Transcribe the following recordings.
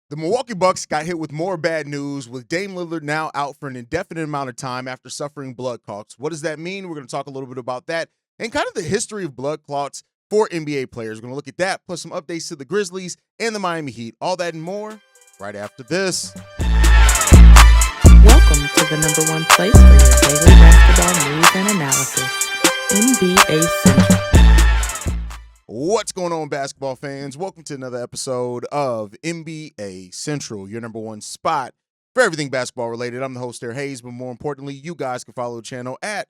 The Milwaukee Bucks got hit with more bad news, with Dame Lillard now out for an indefinite amount of time after suffering blood clots. What does that mean? We're going to talk a little bit about that and kind of the history of blood clots for NBA players. We're going to look at that, plus some updates to the Grizzlies and the Miami Heat. All that and more right after this. Welcome to the number one place for your daily basketball news and analysis, NBA Central. What's going on, basketball fans? Welcome to another episode of NBA Central, your number one spot for everything basketball related. I'm the host, Tyler Hayes, but more importantly, you guys can follow the channel at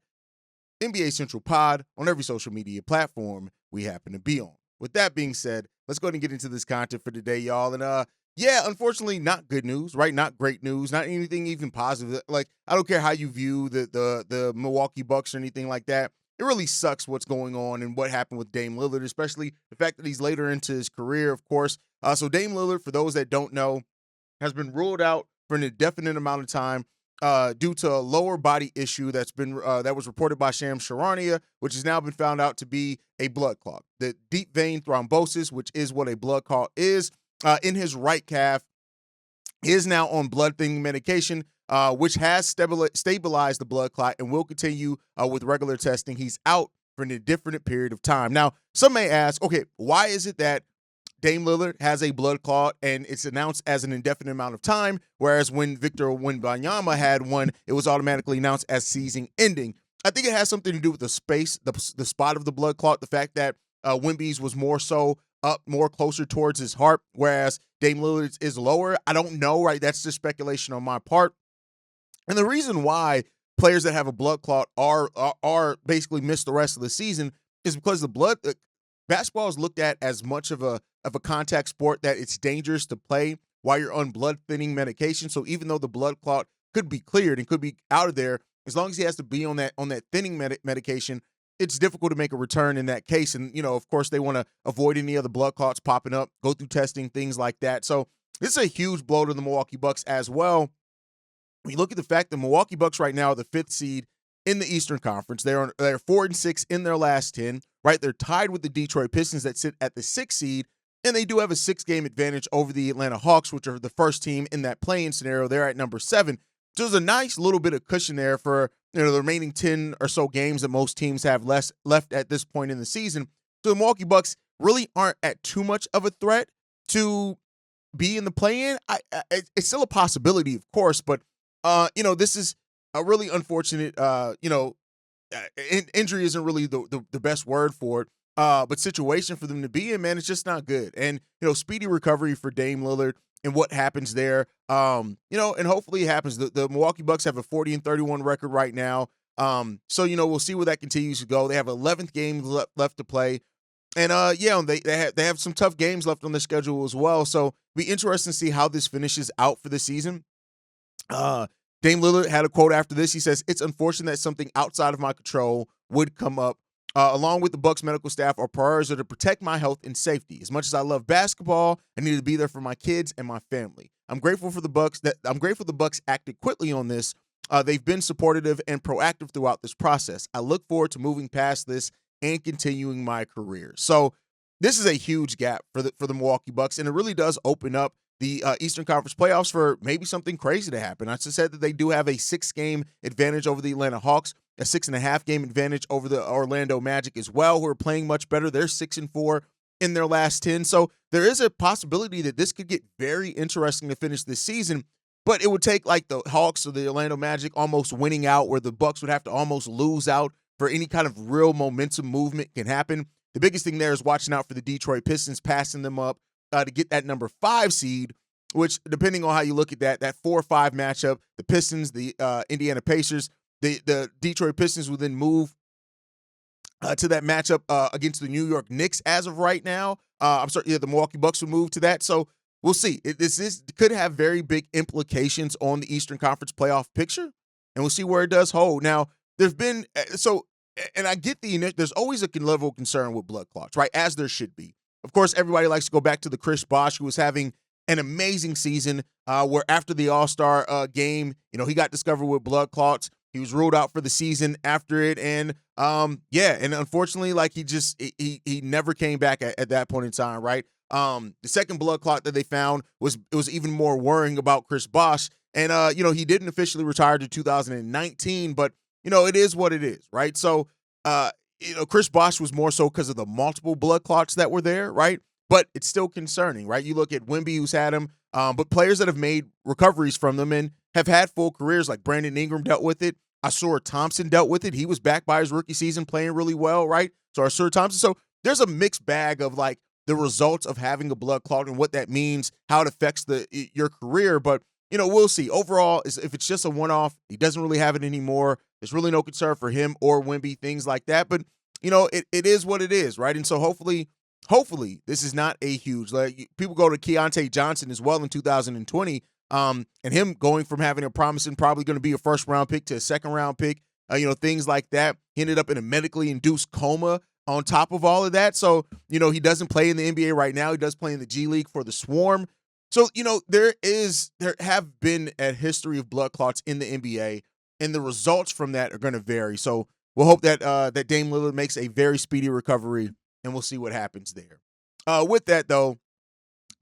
NBA Central Pod on every social media platform we happen to be on. With that being said, let's go ahead and get into this content for today, y'all. And unfortunately, not good news, right? Not great news, not anything even positive. Like, I don't care how you view the Milwaukee Bucks or anything like that. It really sucks what's going on and what happened with Dame Lillard, especially the fact that he's later into his career, of course. So Dame Lillard, for those that don't know, has been ruled out for an indefinite amount of time due to a lower body issue that was reported by Shams Charania, which has now been found out to be a blood clot. The deep vein thrombosis, which is what a blood clot is, in his right calf, is now on blood thinning medication, which has stabilized the blood clot and will continue with regular testing. He's out for an indefinite period of time. Now, some may ask, okay, why is it that Dame Lillard has a blood clot and it's announced as an indefinite amount of time, whereas when Victor Wembanyama had one, it was automatically announced as season ending? I think it has something to do with the space, the spot of the blood clot, the fact that Wemby's was more so up, more closer towards his heart, whereas Dame Lillard is lower. I don't know, right? That's just speculation on my part. And the reason why players that have a blood clot are basically miss the rest of the season is because basketball is looked at as much of a contact sport that it's dangerous to play while you're on blood thinning medication. So even though the blood clot could be cleared and could be out of there, as long as he has to be on that thinning medication, it's difficult to make a return in that case. And, of course, they want to avoid any other blood clots popping up, go through testing, things like that. So this is a huge blow to the Milwaukee Bucks as well. When you look at the fact that Milwaukee Bucks right now are the 5th seed in the Eastern Conference, they're 4-6 in their last 10, right? They're tied with the Detroit Pistons that sit at the 6th seed, and they do have a 6-game advantage over the Atlanta Hawks, which are the first team in that play-in scenario. They're at number 7. So there's a nice little bit of cushion there for the remaining 10 or so games that most teams have left at this point in the season. So the Milwaukee Bucks really aren't at too much of a threat to be in the play-in. It's still a possibility, of course, but this is a really unfortunate, injury isn't really the best word for it, but situation for them to be in, man, it's just not good. And, speedy recovery for Dame Lillard and what happens there, and hopefully it happens. The Milwaukee Bucks have a 40-31 record right now. So, we'll see where that continues to go. They have 11th game left to play. And, they have some tough games left on their schedule as well. So it'll be interesting to see how this finishes out for the season. Dame Lillard had a quote after this. He says, "It's unfortunate that something outside of my control would come up. Along with the Bucks medical staff, our priorities are to protect my health and safety. As much as I love basketball, I need to be there for my kids and my family. I'm grateful the Bucks acted quickly on this. They've been supportive and proactive throughout this process. I look forward to moving past this and continuing my career." So this is a huge gap for the Milwaukee Bucks, and it really does open up the Eastern Conference playoffs for maybe something crazy to happen. I just said that they do have a 6-game advantage over the Atlanta Hawks, a 6.5-game advantage over the Orlando Magic as well, who are playing much better. They're 6-4 in their last 10. So there is a possibility that this could get very interesting to finish this season, but it would take like the Hawks or the Orlando Magic almost winning out, where the Bucks would have to almost lose out for any kind of real momentum movement can happen. The biggest thing there is watching out for the Detroit Pistons, passing them up to get that number 5 seed, which, depending on how you look at that 4-5 matchup, the Pistons, the Indiana Pacers, the Detroit Pistons will then move to that matchup against the New York Knicks as of right now. The Milwaukee Bucks will move to that. So we'll see. This could have very big implications on the Eastern Conference playoff picture, and we'll see where it does hold. Now, there's been and I get there's always a level of concern with blood clots, right? As there should be. Of course, everybody likes to go back to the Chris Bosh, who was having an amazing season, where after the All-Star game, he got discovered with blood clots. He was ruled out for the season after it, and and unfortunately, like he never came back at that point in time, right? The second blood clot that they found was even more worrying about Chris Bosh. And he didn't officially retire to 2019, but it is what it is, right? So Chris Bosh was more so because of the multiple blood clots that were there, right? But it's still concerning, right? You look at Wemby, who's had him, but players that have made recoveries from them and have had full careers, like Brandon Ingram dealt with it. Asur Thompson dealt with it. He was back by his rookie season playing really well, right? So Asur Thompson. So there's a mixed bag of like the results of having a blood clot and what that means, how it affects your career. But, we'll see. Overall, if it's just a one-off, he doesn't really have it anymore. There's really no concern for him or Wemby, things like that. But, it is what it is, right? And so hopefully this is not a huge, like people go to Keontae Johnson as well in 2020, and him going from having a promising, probably going to be a first-round pick to a second-round pick, things like that. He ended up in a medically induced coma on top of all of that. So, he doesn't play in the NBA right now. He does play in the G League for the Swarm. So, there have been a history of blood clots in the NBA, and the results from that are going to vary. So we'll hope that that Dame Lillard makes a very speedy recovery, and we'll see what happens there. With that, though,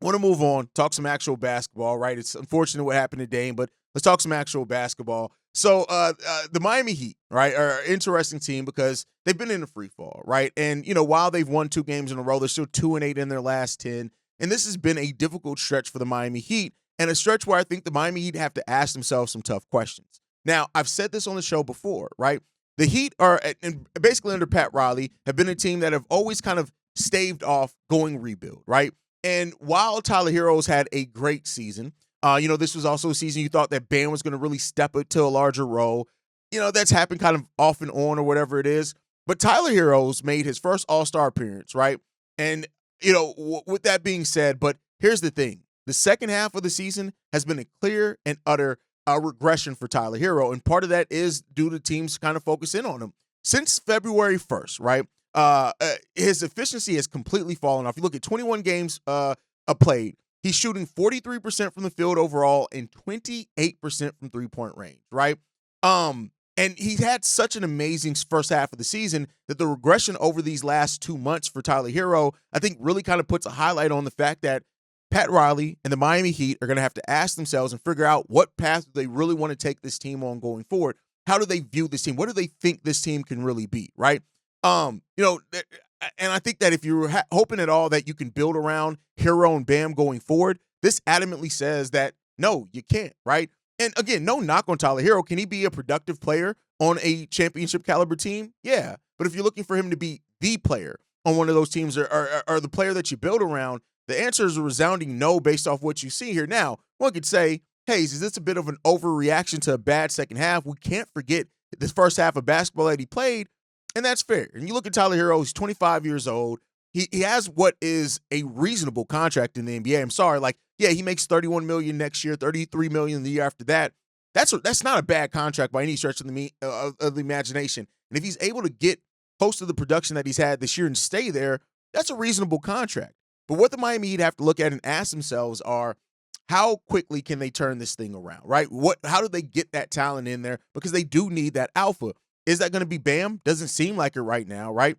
I want to move on, talk some actual basketball, right? It's unfortunate what happened to Dame, but let's talk some actual basketball. So the Miami Heat, right, are an interesting team because they've been in a free fall, right? And, while they've won 2 games in a row, they're still 2-8 in their last 10. And this has been a difficult stretch for the Miami Heat, and a stretch where I think the Miami Heat have to ask themselves some tough questions. Now, I've said this on the show before, right? The Heat are, and basically under Pat Riley, have been a team that have always kind of staved off going rebuild, right? And while Tyler Herro's had a great season, this was also a season you thought that Bane was going to really step into a larger role. That's happened kind of off and on or whatever it is. But Tyler Herro's made his first All-Star appearance, right? And, with that being said, but here's the thing. The second half of the season has been a clear and utter regression for Tyler Herro, and part of that is due to teams kind of focus in on him. Since February 1st, right, his efficiency has completely fallen off. You look at 21 games played, he's shooting 43% from the field overall and 28% from three-point range, right? And he had such an amazing first half of the season that the regression over these last 2 months for Tyler Herro, I think, really kind of puts a highlight on the fact that Pat Riley and the Miami Heat are going to have to ask themselves and figure out what path do they really want to take this team on going forward. How do they view this team? What do they think this team can really be, right? And I think that if you're hoping at all that you can build around Herro and Bam going forward, this adamantly says that, no, you can't, right? And again, no knock on Tyler Herro. Can he be a productive player on a championship caliber team? Yeah. But if you're looking for him to be the player on one of those teams or the player that you build around, the answer is a resounding no based off what you see here. Now, one could say, hey, is this a bit of an overreaction to a bad second half? We can't forget this first half of basketball that he played, and that's fair. And you look at Tyler Herro, he's 25 years old. He has what is a reasonable contract in the NBA. I'm sorry, he makes $31 million next year, $33 million the year after that. That's not a bad contract by any stretch of the imagination. And if he's able to get close to the production that he's had this year and stay there, that's a reasonable contract. But what the Miami Heat have to look at and ask themselves are, how quickly can they turn this thing around, right? How do they get that talent in there? Because they do need that alpha. Is that going to be Bam? Doesn't seem like it right now, right?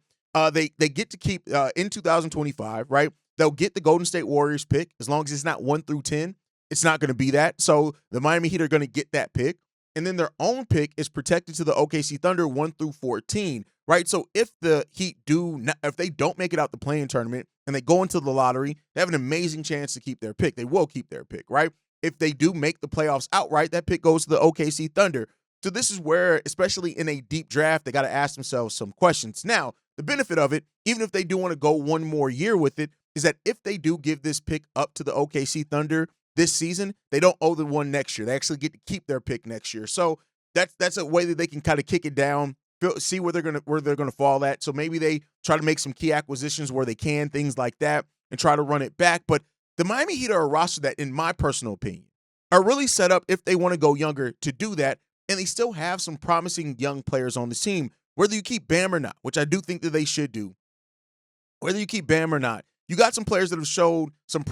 They get to keep in 2025, right? They'll get the Golden State Warriors pick as long as it's not 1 through 10. It's not going to be that. So the Miami Heat are going to get that pick. And then their own pick is protected to the OKC Thunder 1 through 14, right? So if the Heat if they don't make it out the play-in tournament and they go into the lottery, they have an amazing chance to keep their pick. They will keep their pick, right? If they do make the playoffs outright, that pick goes to the OKC Thunder. So this is where, especially in a deep draft, they got to ask themselves some questions. Now, the benefit of it, even if they do want to go one more year with it, is that if they do give this pick up to the OKC Thunder this season, they don't owe the one next year. They actually get to keep their pick next year. So that's a way that they can kind of kick it down, see where they're gonna fall at. So maybe they try to make some key acquisitions where they can, things like that, and try to run it back. But the Miami Heat are a roster that, in my personal opinion, are really set up, if they want to go younger, to do that. And they still have some promising young players on the team, whether you keep Bam or not, which I do think that they should do. Whether you keep Bam or not, you got some players that have showed some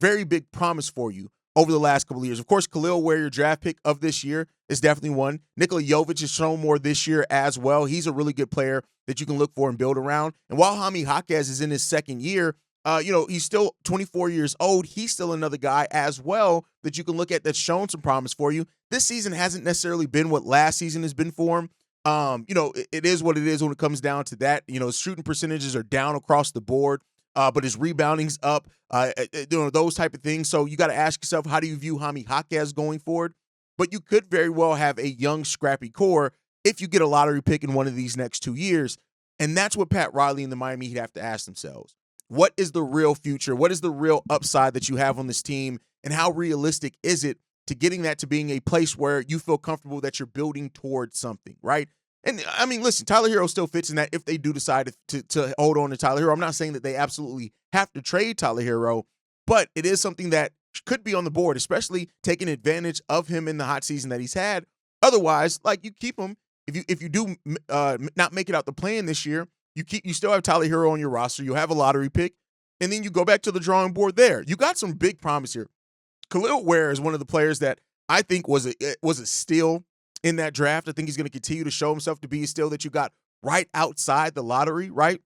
very big promise for you over the last couple of years. Of course, Khalil Ware, your draft pick of this year, is definitely one. Nikola Jovic has shown more this year as well. He's a really good player that you can look for and build around. And while Jaime Jaquez is in his second year, He's still 24 years old. He's still another guy as well that you can look at that's shown some promise for you. This season hasn't necessarily been what last season has been for him. It is what it is when it comes down to that. His shooting percentages are down across the board, but his rebounding's up, those type of things. So you got to ask yourself, how do you view Jaime Jaquez going forward? But you could very well have a young, scrappy core if you get a lottery pick in one of these next 2 years. And that's what Pat Riley and the Miami Heat have to ask themselves. What is the real future? What is the real upside that you have on this team? And how realistic is it to getting that to being a place where you feel comfortable that you're building towards something, right? And I mean, listen, Tyler Herro still fits in that if they do decide to hold on to Tyler Herro. I'm not saying that they absolutely have to trade Tyler Herro, but it is something that could be on the board, especially taking advantage of him in the hot season that he's had. Otherwise, like, you keep him. If you do not make it out the plan this year, you still have Tyler Herro on your roster. You'll have a lottery pick, and then you go back to the drawing board there. You got some big promise here. Khalil Ware is one of the players that I think was a steal in that draft. I think he's going to continue to show himself to be a steal that you got right outside the lottery, right?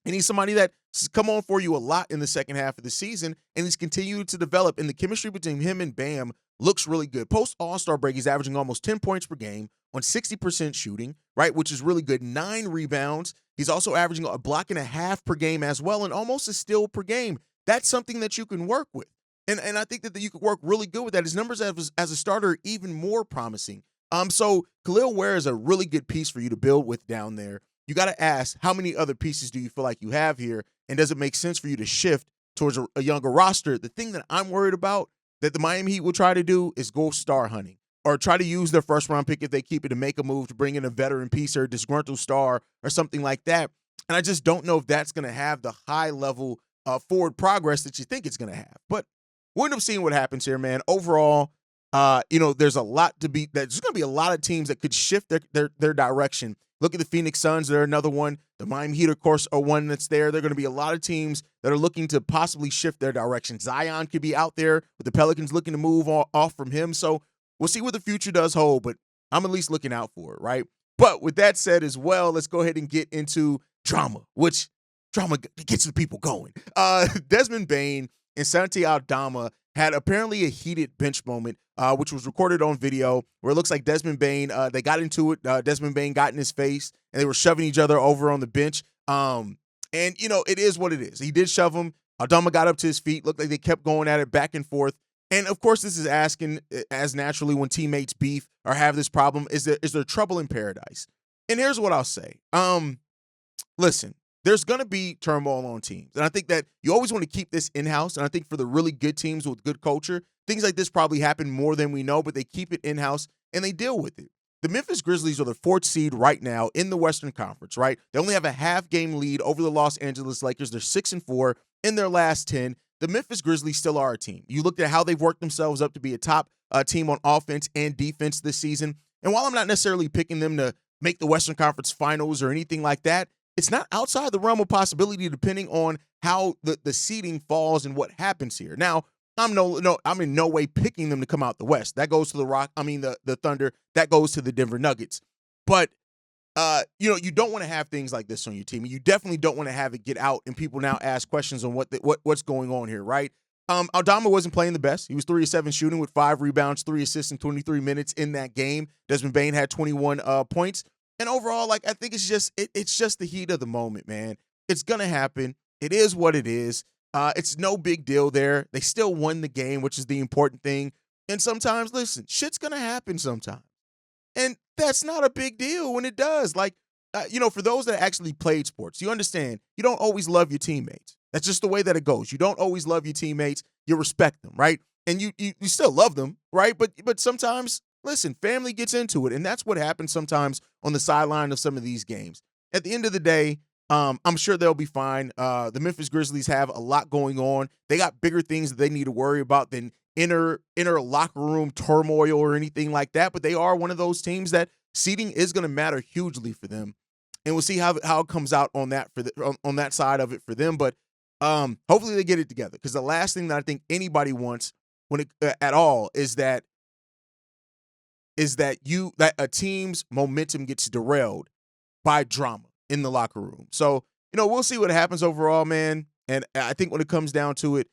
And he's somebody that's come on for you a lot in the second half of the season, and he's continued to develop. And the chemistry between him and Bam looks really good. Post All-Star break, he's averaging almost 10 points per game on 60% shooting, right, which is really good. 9 rebounds. He's also averaging a block and a half per game as well, and almost a steal per game. That's something that you can work with. And I think that you could work really good with that. His numbers as a starter are even more promising. So Khalil Ware is a really good piece for you to build with down there. You got to ask, how many other pieces do you feel like you have here? And does it make sense for you to shift towards a younger roster? The thing that I'm worried about that the Miami Heat will try to do is go star hunting, or try to use their first-round pick if they keep it to make a move to bring in a veteran piece or a disgruntled star or something like that. And I just don't know if that's going to have the high-level forward progress that you think it's going to have. But we'll end up seeing what happens here, man. Overall, there's a lot to be – there's going to be a lot of teams that could shift their direction. Look at the Phoenix Suns. They're another one. The Miami Heat, of course, are one that's there. There are going to be a lot of teams that are looking to possibly shift their direction. Zion could be out there, with the Pelicans looking to move off from him. So we'll see what the future does hold, but I'm at least looking out for it, right? But with that said as well, let's go ahead and get into drama, which drama gets the people going. Desmond Bane and Santi Aldama had apparently a heated bench moment, which was recorded on video, where it looks like Desmond Bane, they got into it. Desmond Bane got in his face, and they were shoving each other over on the bench. It is what it is. He did shove him. Aldama got up to his feet. Looked like they kept going at it back and forth. And, of course, this is asking, as naturally when teammates beef or have this problem, is there trouble in paradise? And here's what I'll say. Listen, there's going to be turmoil on teams. And I think that you always want to keep this in-house. And I think for the really good teams with good culture, things like this probably happen more than we know, but they keep it in-house and they deal with it. The Memphis Grizzlies are the 4th seed right now in the Western Conference, right? They only have a half-game lead over the Los Angeles Lakers. They're 6-4 in their last 10. The Memphis Grizzlies still are a team. You looked at how they've worked themselves up to be a top team on offense and defense this season. And while I'm not necessarily picking them to make the Western Conference Finals or anything like that, it's not outside the realm of possibility depending on how the seeding falls and what happens here. Now, I'm in no way picking them to come out the West. That goes to the Thunder. That goes to the Denver Nuggets. But you don't want to have things like this on your team. You definitely don't want to have it get out and people now ask questions on what's going on here, right? Aldama wasn't playing the best. He was 3 of 7 shooting with 5 rebounds, 3 assists in 23 minutes in that game. Desmond Bane had 21 points. And overall, I think it's just the heat of the moment, man. It's gonna happen. It is what it is. It's no big deal there. They still won the game, which is the important thing. And sometimes, listen, shit's gonna happen sometimes. And that's not a big deal when it does. For those that actually played sports, you understand, you don't always love your teammates. That's just the way that it goes. You don't always love your teammates. You respect them, right? And you still love them, right? But sometimes, listen, family gets into it. And that's what happens sometimes on the sideline of some of these games. At the end of the day, I'm sure they'll be fine. The Memphis Grizzlies have a lot going on. They got bigger things that they need to worry about than inner locker room turmoil or anything like that. But they are one of those teams that seeding is going to matter hugely for them, and we'll see how it comes out on that on that side of it for them. But hopefully they get it together, because the last thing that I think anybody wants at all is that a team's momentum gets derailed by drama in the locker room. So we'll see what happens overall, man. And I think when it comes down to it,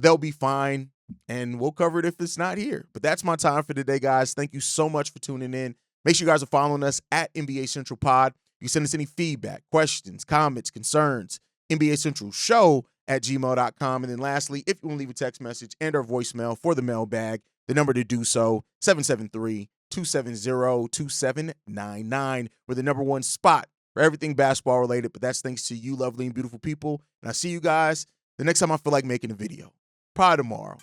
they'll be fine, and we'll cover it if it's not here. But that's my time for today, guys. Thank you so much for tuning in. Make sure you guys are following us at NBA Central Pod. You can send us any feedback, questions, comments, concerns, NBA Central Show at gmail.com. And then lastly, if you want to leave a text message and or voicemail for the mailbag, the number to do so, 773-270-2799. We're the number one spot for everything basketball related, but that's thanks to you lovely and beautiful people. And I see you guys the next time I feel like making a video. Probably tomorrow.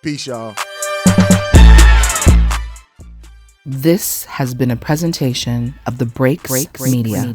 Peace, y'all. This has been a presentation of the Breaks Media.